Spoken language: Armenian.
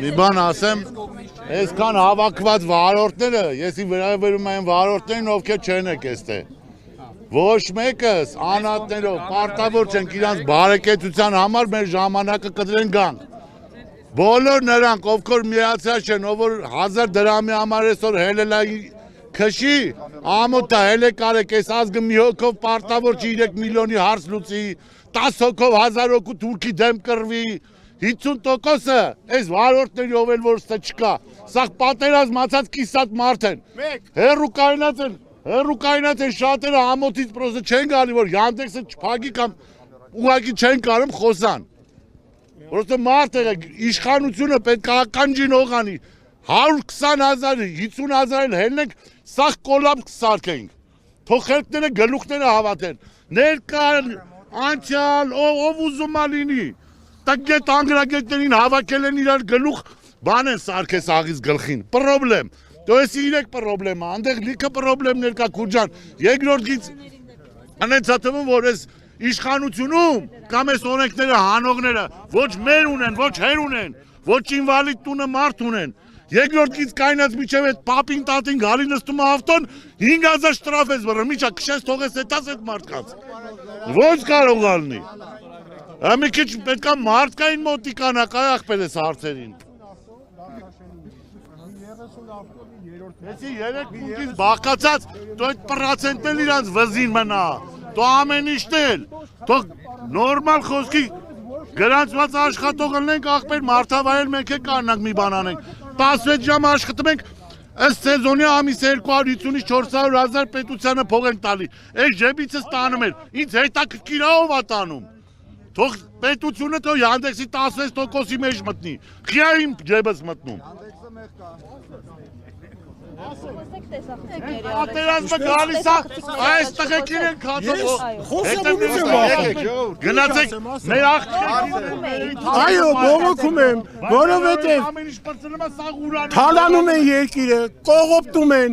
մի բան ասեմ, այսքան հավաքված վարորդները, եսի վերաբերում են վարորդներին, ովքեր չեն եք էստեղ։ Ոչ մեկս անհատներով պարտավոր չենք իրանց բարեկեցության համար մեր ժամանակը կտրեն գանք։ Բոլոր նրանք, ովքեր միացած չեն, ով 1000 դրամի համար այսօր հելելայի քշի, ամոթա հելե կարեք, այս ազգը մի հոգով պարտավոր չի 3 միլիոնի հարց լուծի, 10 հոգով 1000 հոգու թուրքի դեմ կռվի, 50%-ը այս վարորդների ով էլ որ ստը չկա, սաղ պատերազմացած կիսատ մարդ են, հերու կայնած են շատերը ամոթից պրոսը չեն գալի, որ Yandex-ը չփագի կամ ուղղակի չեն կարում խոսան, որովհետև մարդ է, իշխանությունը պետք է ականջին հողանի, 120,000, 50,000 հելնենք, սաղ կոլապ կսարքենք, թող խելքները գլուխները հավատեն, ներկան, անցյալ, ով ուզում ա լինի, տգետ անգրագետներին հավաքել են իրար գլուխ, բան են սարքես աղից գլխին, պրոբլեմ, դու ես իրեք պրոբլեմ, անդեղ լիքը պրոբլեմներ կա Քուրջան, երկրորդ գից, անեցա թվում, որ ես իշխանությունում, կամ ես օրենքները հանողները, ոչ մեր ունեն, ոչ հեր ունեն, ոչ ինվալիդ տունը մարդ ունեն, երկրորդ գից կայնած միջև այդ պապին տատին գալի նստում ավտոն 5000 շտրաֆ ես բռը, միջա քշես թողես հետաս այդ մարդկանց, ոչ կարող ալնի, մի քիչ պետք է մարդկային մոտիկանա աղբեր ես հարցերին, Եսի 3 պունքից բաղկացած, դու այդ պրացենտն իրանց վզին մնա, դու ամեն իշտել, դու նորմալ խոսքի գրանցված աշխատող ըլնենք աղբեր մարդավայել մենք է կանանք մի բան անենք, 16 ժամ աշխատում ենք, ըստ սեզոնի ամիս 250-ից 400,000 պետությանը փող ենք տալի, այս ժեբիցս տանում էր, ինձ հետաքրքիր ա ով ա տանում, թող պետությունը թող Yandex-ի 16%-ի մեջ մտնի, խիա իմ ջեբս մտնում Պատերազմը գալիս է, այս տղեկին են քաթով, գնացեք մեր աղջիկներին Այո, բողոքում եմ, որովհետև թալանում են երկիրը, կողոպտում են